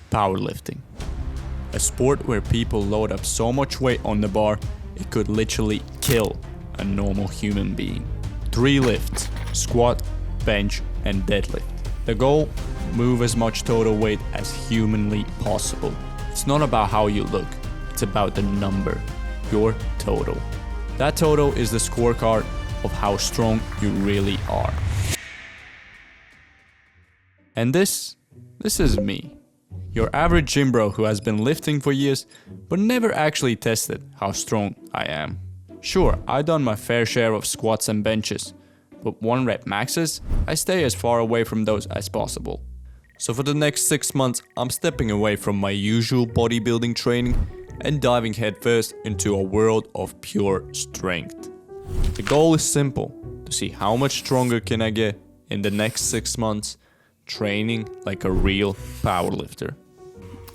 powerlifting. A sport where people load up so much weight on the bar, it could literally kill a normal human being. 3 lifts: squat, bench, and deadlift. The goal? Move as much total weight as humanly possible. It's not about how you look, it's about the number, your total. That total is the scorecard of how strong you really are. And this is me. Your average gym bro who has been lifting for years, but never actually tested how strong I am. Sure, I've done my fair share of squats and benches, but 1 rep maxes, I stay as far away from those as possible. So for the next 6 months, I'm stepping away from my usual bodybuilding training and diving headfirst into a world of pure strength. The goal is simple, to see how much stronger can I get in the next 6 months, training like a real powerlifter.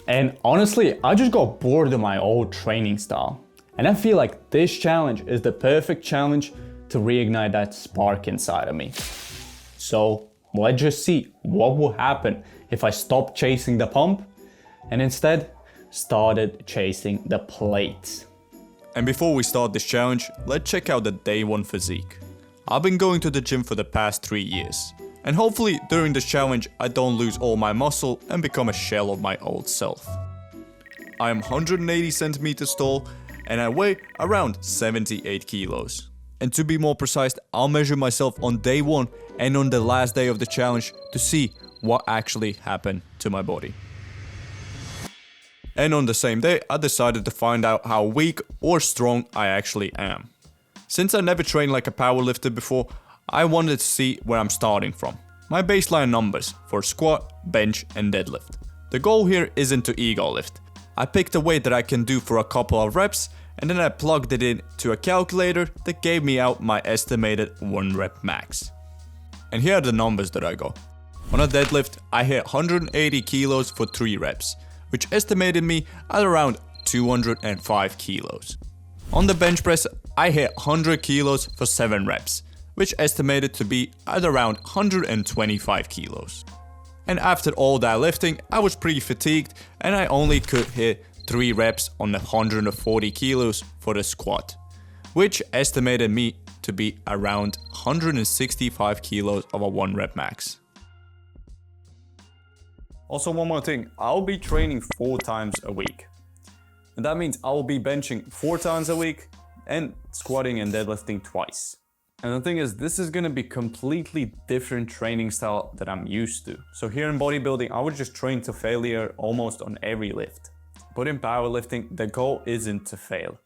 And honestly, I just got bored of my old training style. And I feel like this challenge is the perfect challenge to reignite that spark inside of me. So let's just see what will happen if I stop chasing the pump and instead started chasing the plates. And before we start this challenge, let's check out the day 1 physique. I've been going to the gym for the past 3 years. And hopefully during this challenge I don't lose all my muscle and become a shell of my old self. I am 180 centimeters tall and I weigh around 78 kilos. And to be more precise, I'll measure myself on day 1 and on the last day of the challenge to see what actually happened to my body. And on the same day, I decided to find out how weak or strong I actually am. Since I never trained like a powerlifter before, I wanted to see where I'm starting from. My baseline numbers for squat, bench, and deadlift. The goal here isn't to ego lift. I picked a weight that I can do for a couple of reps and then I plugged it in to a calculator that gave me out my estimated 1 rep max. And here are the numbers that I got. On a deadlift, I hit 180 kilos for 3 reps, which estimated me at around 205 kilos. On the bench press, I hit 100 kilos for 7 reps, which estimated to be at around 125 kilos. And after all that lifting, I was pretty fatigued and I only could hit 3 reps on the 140 kilos for the squat, which estimated me to be around 165 kilos of a 1 rep max. Also, one more thing, I'll be training 4 times a week. And that means I will be benching 4 times a week and squatting and deadlifting twice. And the thing is, this is gonna be completely different training style that I'm used to. So here in bodybuilding, I would just train to failure almost on every lift. But in powerlifting, the goal isn't to fail.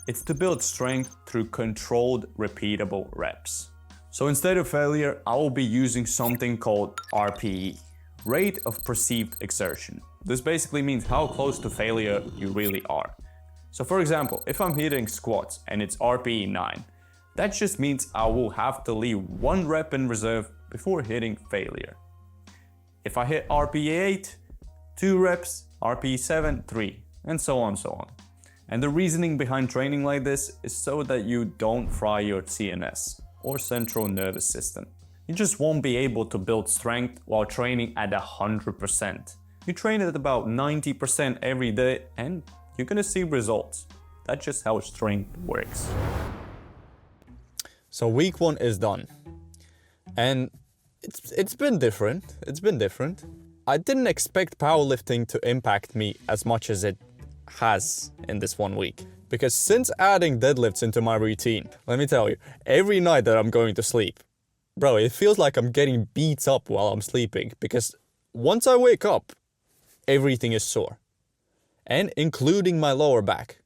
It's to build strength through controlled, repeatable reps. So instead of failure, I will be using something called RPE, rate of perceived exertion. This basically means how close to failure you really are. So for example, if I'm hitting squats and it's RPE 9, that just means I will have to leave 1 rep in reserve before hitting failure. If I hit RPE 8, 2 reps, RPE 7, 3, and so on. And the reasoning behind training like this is so that you don't fry your CNS, or central nervous system. You just won't be able to build strength while training at 100%. You train at about 90% every day and you're gonna see results. That's just how strength works. So week 1 is done. And it's been different. I didn't expect powerlifting to impact me as much as it has in this 1 week. Because since adding deadlifts into my routine, let me tell you, every night that I'm going to sleep, bro, it feels like I'm getting beat up while I'm sleeping. Because once I wake up, everything is sore. And including my lower back.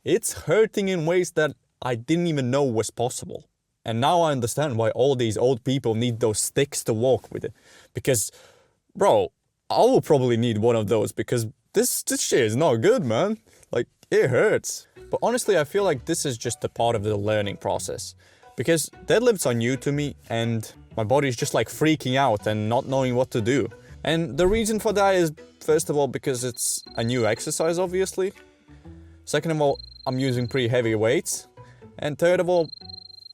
It's hurting in ways that I didn't even know was possible. And now I understand why all these old people need those sticks to walk with it. Because, bro, I will probably need one of those because this shit is not good, man. Like, it hurts. But honestly, I feel like this is just a part of the learning process. Because deadlifts are new to me and my body is just like freaking out and not knowing what to do. And the reason for that is, first of all, because it's a new exercise, obviously. Second of all, I'm using pretty heavy weights. And third of all,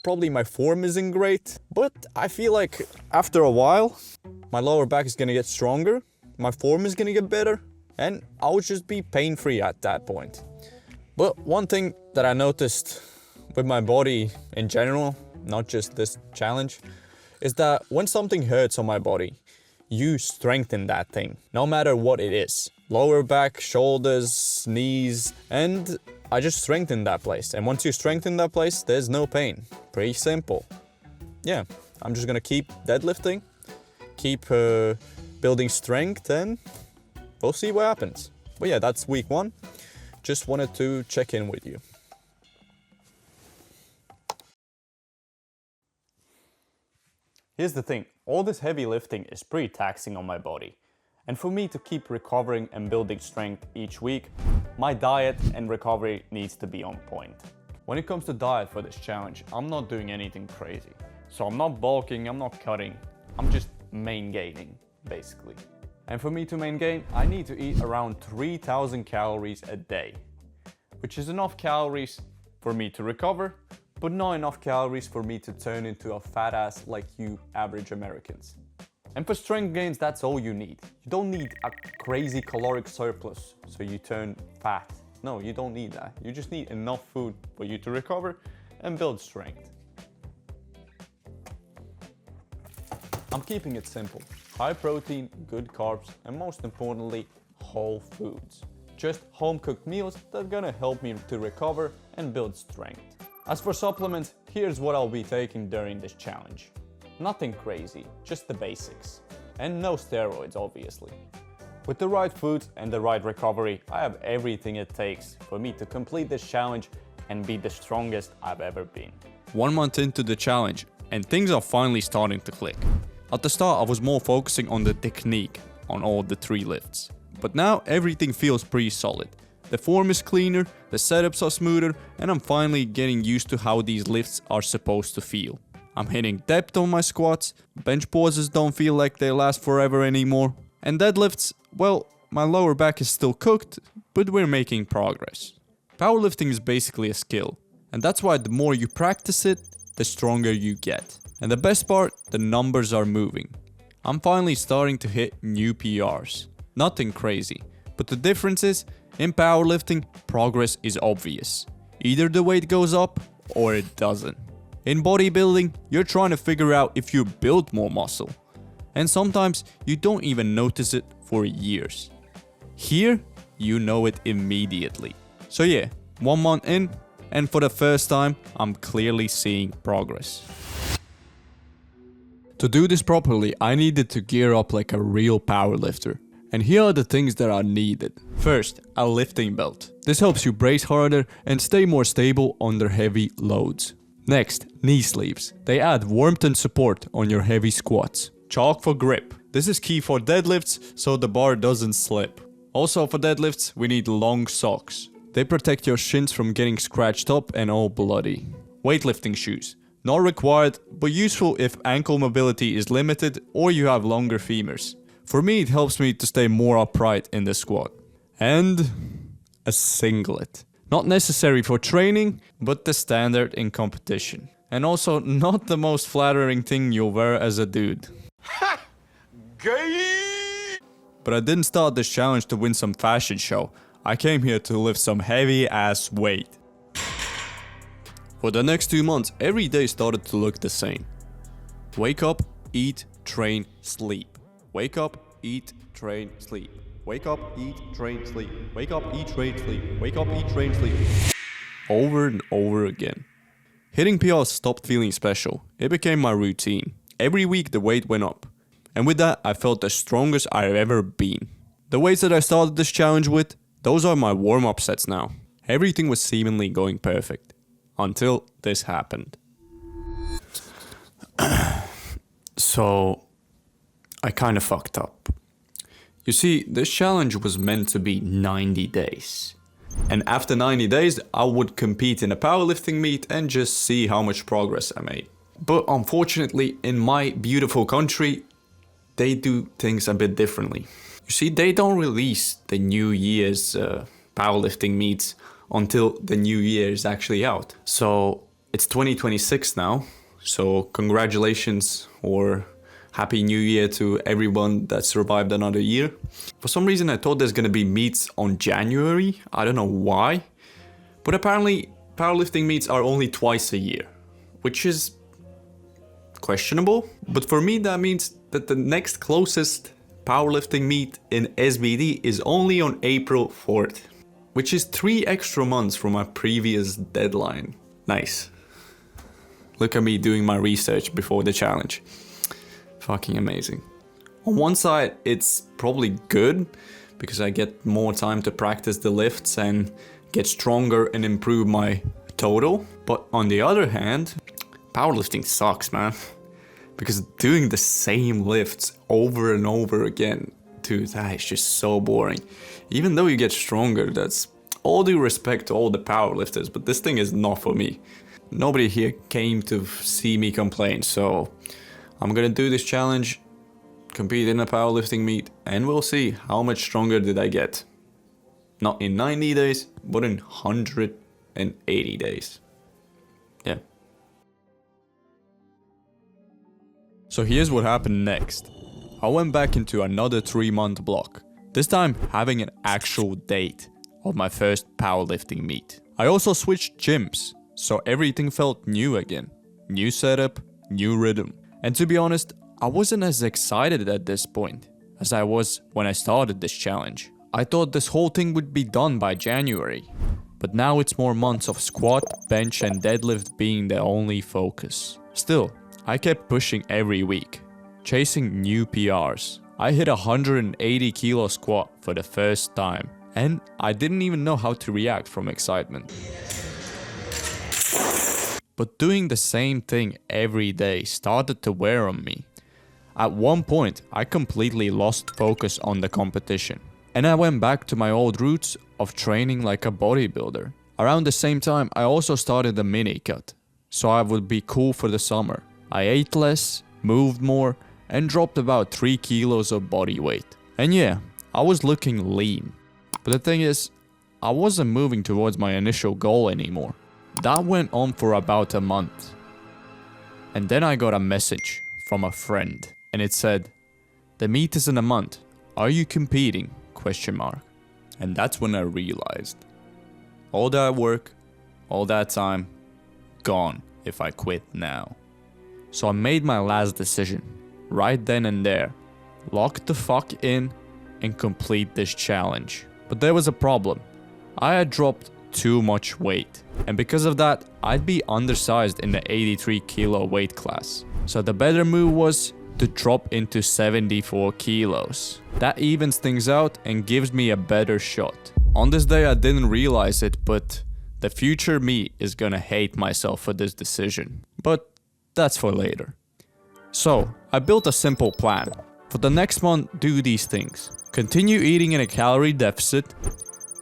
probably my form isn't great. But I feel like after a while, my lower back is gonna get stronger, my form is gonna get better, and I would just be pain-free at that point. But one thing that I noticed with my body in general, not just this challenge, is that when something hurts on my body, you strengthen that thing, no matter what it is. Lower back, shoulders, knees, and I just strengthen that place. And once you strengthen that place, there's no pain. Pretty simple. Yeah, I'm just gonna keep deadlifting, keep building strength, and we'll see what happens. But yeah, that's week 1. Just wanted to check in with you. Here's the thing, all this heavy lifting is pretty taxing on my body. And for me to keep recovering and building strength each week, my diet and recovery needs to be on point. When it comes to diet for this challenge, I'm not doing anything crazy. So I'm not bulking, I'm not cutting, I'm just main gaining, basically. And for me to main gain, I need to eat around 3,000 calories a day, which is enough calories for me to recover, but not enough calories for me to turn into a fat ass like you average Americans. And for strength gains, that's all you need. You don't need a crazy caloric surplus so you turn fat. No, you don't need that. You just need enough food for you to recover and build strength. I'm keeping it simple. High protein, good carbs, and most importantly, whole foods. Just home cooked meals that are gonna help me to recover and build strength. As for supplements, here's what I'll be taking during this challenge. Nothing crazy, just the basics. And no steroids, obviously. With the right foods and the right recovery, I have everything it takes for me to complete this challenge and be the strongest I've ever been. 1 month into the challenge, and things are finally starting to click. At the start, I was more focusing on the technique on all the 3 lifts. But now everything feels pretty solid. The form is cleaner, the setups are smoother, and I'm finally getting used to how these lifts are supposed to feel. I'm hitting depth on my squats, bench pauses don't feel like they last forever anymore, and deadlifts, well, my lower back is still cooked, but we're making progress. Powerlifting is basically a skill, and that's why the more you practice it, the stronger you get. And the best part, the numbers are moving. I'm finally starting to hit new PRs. Nothing crazy, but the difference is, in powerlifting, progress is obvious. Either the weight goes up or it doesn't. In bodybuilding, you're trying to figure out if you build more muscle. And sometimes you don't even notice it for years. Here, you know it immediately. So yeah, 1 month in, and for the first time, I'm clearly seeing progress. To do this properly, I needed to gear up like a real powerlifter. And here are the things that are needed. First, a lifting belt. This helps you brace harder and stay more stable under heavy loads. Next, knee sleeves. They add warmth and support on your heavy squats. Chalk for grip. This is key for deadlifts so the bar doesn't slip. Also for deadlifts, we need long socks. They protect your shins from getting scratched up and all bloody. Weightlifting shoes. Not required, but useful if ankle mobility is limited or you have longer femurs. For me, it helps me to stay more upright in the squat. And a singlet. Not necessary for training, but the standard in competition. And also not the most flattering thing you'll wear as a dude. Ha! Gay! But I didn't start this challenge to win some fashion show. I came here to lift some heavy ass weight. For the next 2 months, every day started to look the same. Wake up, eat, train, sleep. Wake up, eat, train, sleep. Wake up, eat, train, sleep. Wake up, eat, train, sleep. Wake up, eat, train, sleep. Over and over again. Hitting PRs stopped feeling special. It became my routine. Every week the weight went up. And with that, I felt the strongest I've ever been. The weights that I started this challenge with, those are my warm-up sets now. Everything was seemingly going perfect. Until this happened. So, I kinda fucked up. You see, this challenge was meant to be 90 days. And after 90 days, I would compete in a powerlifting meet and just see how much progress I made. But unfortunately, in my beautiful country, they do things a bit differently. You see, they don't release the New Year's powerlifting meets until the new year is actually out. So it's 2026 now. So congratulations or Happy New Year to everyone that survived another year. For some reason I thought there's gonna be meets on January. I don't know why. But apparently powerlifting meets are only twice a year, which is questionable. But for me that means that the next closest powerlifting meet in SBD is only on April 4th, which is 3 extra months from my previous deadline. Nice. Look at me doing my research before the challenge. Fucking amazing. On one side, it's probably good because I get more time to practice the lifts and get stronger and improve my total. But on the other hand, powerlifting sucks, man. Because doing the same lifts over and over again, dude, that is just so boring. Even though you get stronger, that's all due respect to all the powerlifters, but this thing is not for me. Nobody here came to see me complain, so I'm gonna do this challenge, compete in a powerlifting meet, and we'll see how much stronger did I get. Not in 90 days, but in 180 days. Yeah. So here's what happened next. I went back into another 3-month block, this time having an actual date of my first powerlifting meet. I also switched gyms, so everything felt new again. New setup, new rhythm. And to be honest, I wasn't as excited at this point as I was when I started this challenge. I thought this whole thing would be done by January, but now it's more months of squat, bench and deadlift being the only focus. Still, I kept pushing every week, chasing new PRs. I hit a 180 kilo squat for the first time, and I didn't even know how to react from excitement. But doing the same thing every day started to wear on me. At one point, I completely lost focus on the competition, and I went back to my old roots of training like a bodybuilder. Around the same time, I also started a mini cut, so I would be cool for the summer. I ate less, moved more, and dropped about 3 kilos of body weight. And yeah, I was looking lean. But the thing is, I wasn't moving towards my initial goal anymore. That went on for about a month. And then I got a message from a friend, and it said, "The meet is in a month. Are you competing?" ? And that's when I realized, all that work, all that time, gone if I quit now. So I made my last decision, right then and there. Lock the fuck in and complete this challenge. But there was a problem. I had dropped too much weight, and because of that, I'd be undersized in the 83 kilo weight class. So the better move was to drop into 74 kilos. That evens things out and gives me a better shot. On this day I didn't realize it, but the future me is gonna hate myself for this decision. But that's for later. So I built a simple plan. For the next month, do these things. Continue eating in a calorie deficit,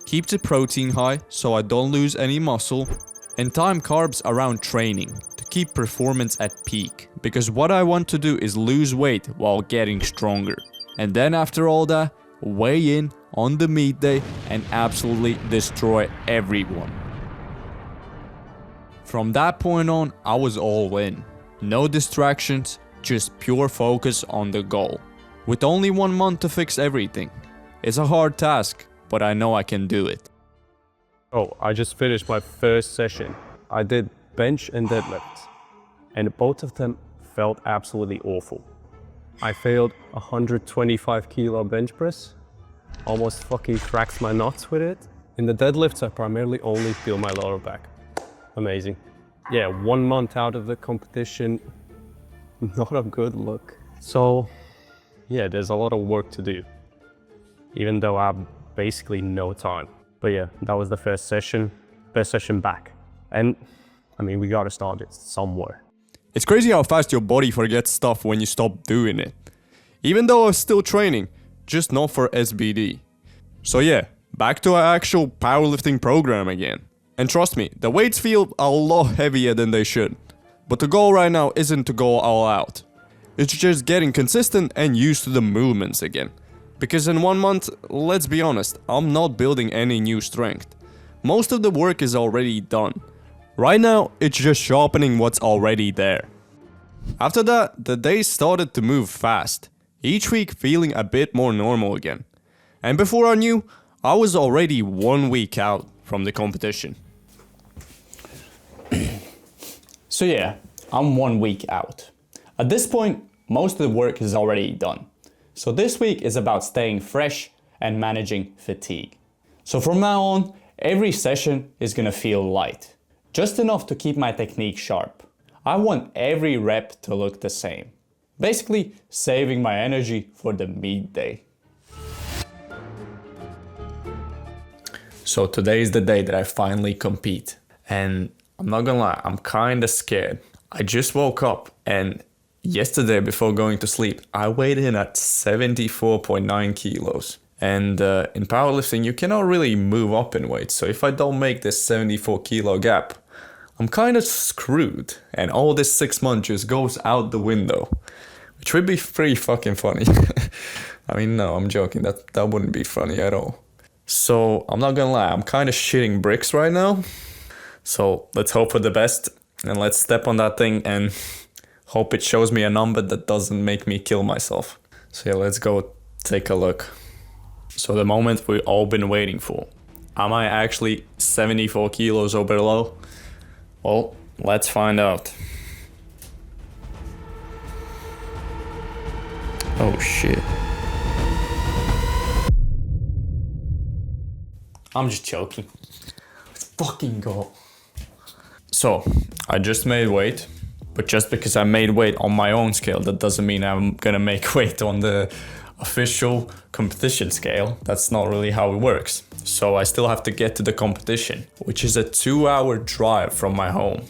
keep the protein high so I don't lose any muscle, and time carbs around training to keep performance at peak. Because what I want to do is lose weight while getting stronger. And then after all that, weigh in on the meet day and absolutely destroy everyone. From that point on, I was all in. No distractions, just pure focus on the goal. With only 1 month to fix everything. It's a hard task, but I know I can do it. Oh, I just finished my first session. I did bench and deadlifts, and both of them felt absolutely awful. I failed 125 kilo bench press, almost fucking cracked my nuts with it. In the deadlifts, I primarily only feel my lower back. Amazing. Yeah, 1 month out of the competition, not a good look. So, yeah, there's a lot of work to do, even though I have basically no time. But yeah, that was the first session back. And I mean, we gotta start it somewhere. It's crazy how fast your body forgets stuff when you stop doing it. Even though I was still training, just not for SBD. So yeah, back to our actual powerlifting program again. And trust me, the weights feel a lot heavier than they should. But the goal right now isn't to go all out. It's just getting consistent and used to the movements again. Because in 1 month, let's be honest, I'm not building any new strength. Most of the work is already done. Right now, it's just sharpening what's already there. After that, the days started to move fast, each week feeling a bit more normal again. And before I knew, I was already 1 week out from the competition. So yeah, I'm 1 week out. At this point, most of the work is already done. So this week is about staying fresh and managing fatigue. So from now on, every session is gonna feel light, just enough to keep my technique sharp. I want every rep to look the same. Basically, saving my energy for the meet day. So today is the day that I finally compete. And I'm not gonna lie, I'm kinda scared. I just woke up and yesterday before going to sleep, I weighed in at 74.9 kilos. And in powerlifting, you cannot really move up in weight. So if I don't make this 74 kilo gap, I'm kind of screwed. And all this 6 months just goes out the window, which would be pretty fucking funny. I mean, no, I'm joking. That wouldn't be funny at all. So I'm not gonna lie, I'm kind of shitting bricks right now. So let's hope for the best and let's step on that thing and hope it shows me a number that doesn't make me kill myself. So yeah, let's go take a look. So the moment we've all been waiting for. Am I actually 74 kilos or below? Well, let's find out. Oh shit. I'm just joking. Let's fucking go. So, I just made weight, but just because I made weight on my own scale, that doesn't mean I'm gonna make weight on the official competition scale. That's not really how it works. So I still have to get to the competition, which is a 2-hour drive from my home.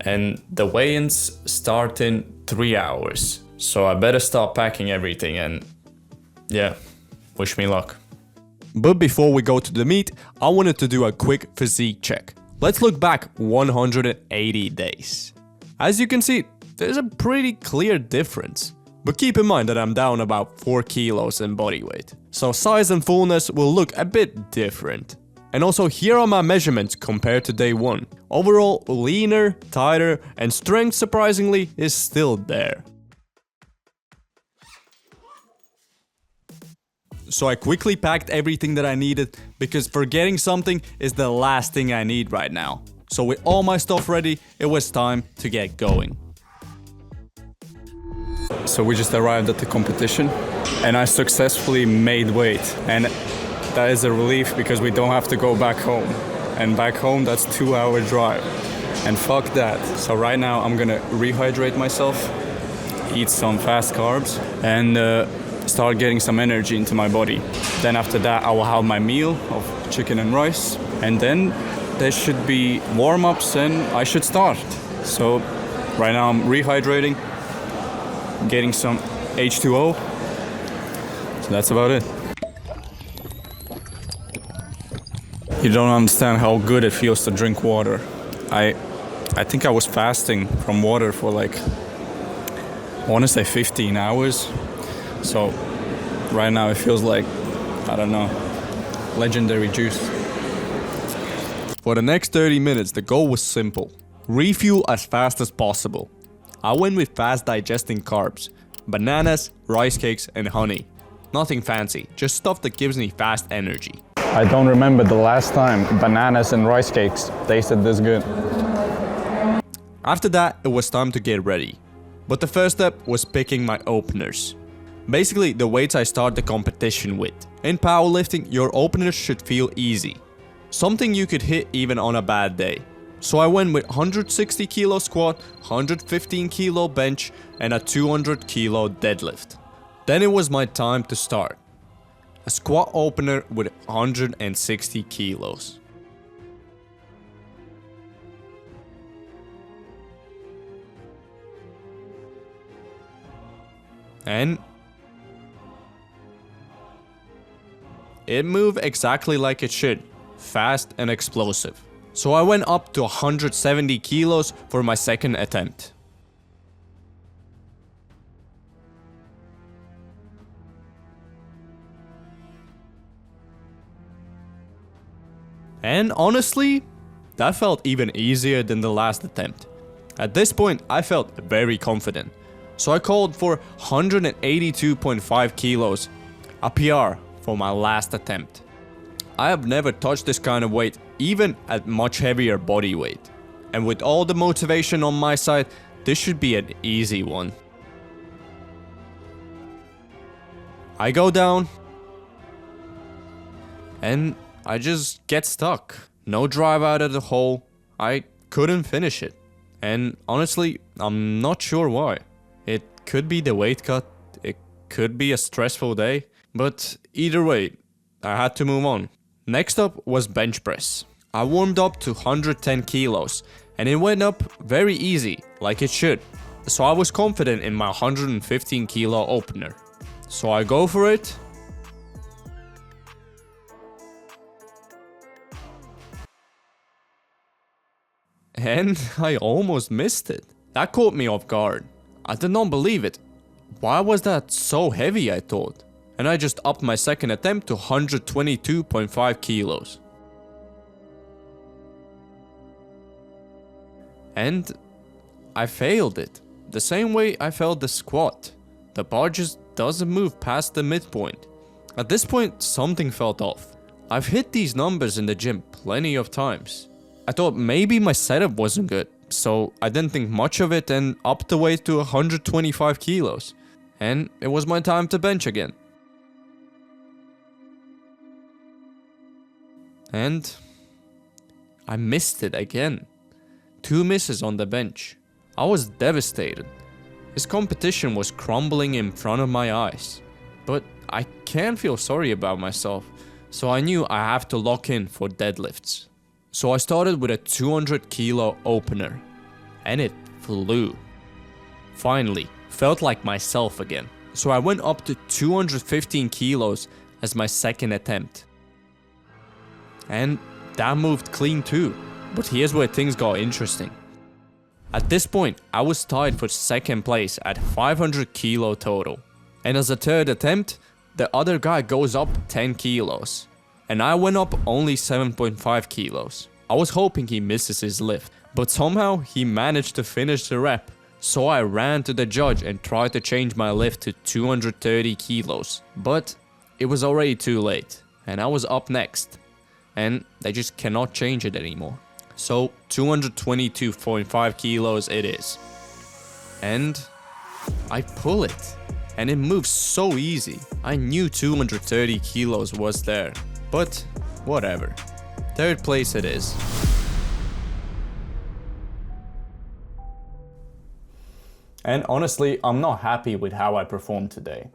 And the weigh-ins start in 3 hours. So I better start packing everything and yeah, wish me luck. But before we go to the meet, I wanted to do a quick physique check. Let's look back 180 days. As you can see, there's a pretty clear difference. But keep in mind that I'm down about 4 kilos in body weight. So size and fullness will look a bit different. And also here are my measurements compared to day 1. Overall, leaner, tighter, and strength surprisingly is still there. So I quickly packed everything that I needed because forgetting something is the last thing I need right now. So with all my stuff ready, it was time to get going. So we just arrived at the competition and I successfully made weight, and that is a relief because we don't have to go back home, and back home that's 2-hour drive, and fuck that. So right now I'm gonna rehydrate myself, eat some fast carbs, and start getting some energy into my body. Then after that I will have my meal of chicken and rice, and then there should be warm-ups and I should start. So right now I'm rehydrating, getting some H2O. So that's about it. You don't understand how good it feels to drink water. I think I was fasting from water for like, I want to say 15 hours. So right now it feels like, I don't know, legendary juice. For the next 30 minutes, the goal was simple. Refuel as fast as possible. I went with fast digesting carbs, bananas, rice cakes, and honey. Nothing fancy, just stuff that gives me fast energy. I don't remember the last time bananas and rice cakes tasted this good. After that, it was time to get ready. But the first step was picking my openers. Basically, the weights I start the competition with. In powerlifting, your openers should feel easy. Something you could hit even on a bad day. So I went with 160 kilo squat, 115 kilo bench, and a 200 kilo deadlift. Then it was my time to start. A squat opener with 160 kilos. And it moved exactly like it should, fast and explosive. So I went up to 170 kilos for my second attempt. And honestly, that felt even easier than the last attempt. At this point, I felt very confident, so I called for 182.5 kilos, a PR for my last attempt. I have never touched this kind of weight, even at much heavier body weight. And with all the motivation on my side, this should be an easy one. I go down, and I just get stuck. No drive out of the hole. I couldn't finish it. And honestly, I'm not sure why. It could be the weight cut, it could be a stressful day, but either way, I had to move on. Next up was bench press. I warmed up to 110 kilos, and it went up very easy, like it should. So I was confident in my 115 kilo opener. So I go for it. And I almost missed it. That caught me off guard. I did not believe it. Why was that so heavy, I thought? And I just upped my second attempt to 122.5 kilos. And I failed it. The same way I failed the squat. The bar just doesn't move past the midpoint. At this point, something felt off. I've hit these numbers in the gym plenty of times. I thought maybe my setup wasn't good, so I didn't think much of it and upped the weight to 125 kilos. And it was my time to bench again. And I missed it again. 2 misses on the bench. I was devastated. This competition was crumbling in front of my eyes. But I can't feel sorry about myself, so I knew I have to lock in for deadlifts. So I started with a 200 kilo opener, and it flew. Finally, felt like myself again. So I went up to 215 kilos as my second attempt. And that moved clean too. But here's where things got interesting. At this point, I was tied for second place at 500 kilo total. And as a third attempt, the other guy goes up 10 kilos. And I went up only 7.5 kilos. I was hoping he misses his lift, but somehow he managed to finish the rep. So I ran to the judge and tried to change my lift to 230 kilos. But it was already too late, and I was up next. And they just cannot change it anymore. So 222.5 kilos it is. And I pull it. And it moves so easy. I knew 230 kilos was there. But whatever. Third place it is. And honestly, I'm not happy with how I performed today.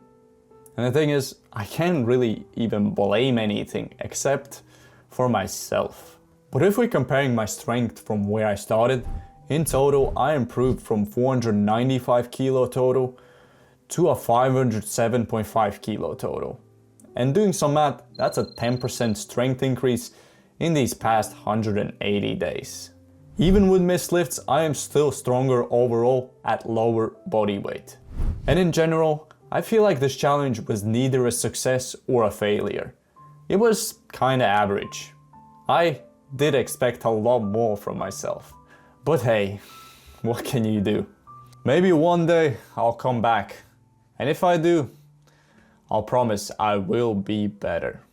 And the thing is, I can't really even blame anything except for myself. But if we're comparing my strength from where I started, in total I improved from 495 kilo total to a 507.5 kilo total. And doing some math, that's a 10% strength increase in these past 180 days. Even with missed lifts, I am still stronger overall at lower body weight. And in general, I feel like this challenge was neither a success or a failure. It was kinda average. I did expect a lot more from myself. But hey, what can you do? Maybe one day I'll come back. And if I do, I'll promise I will be better.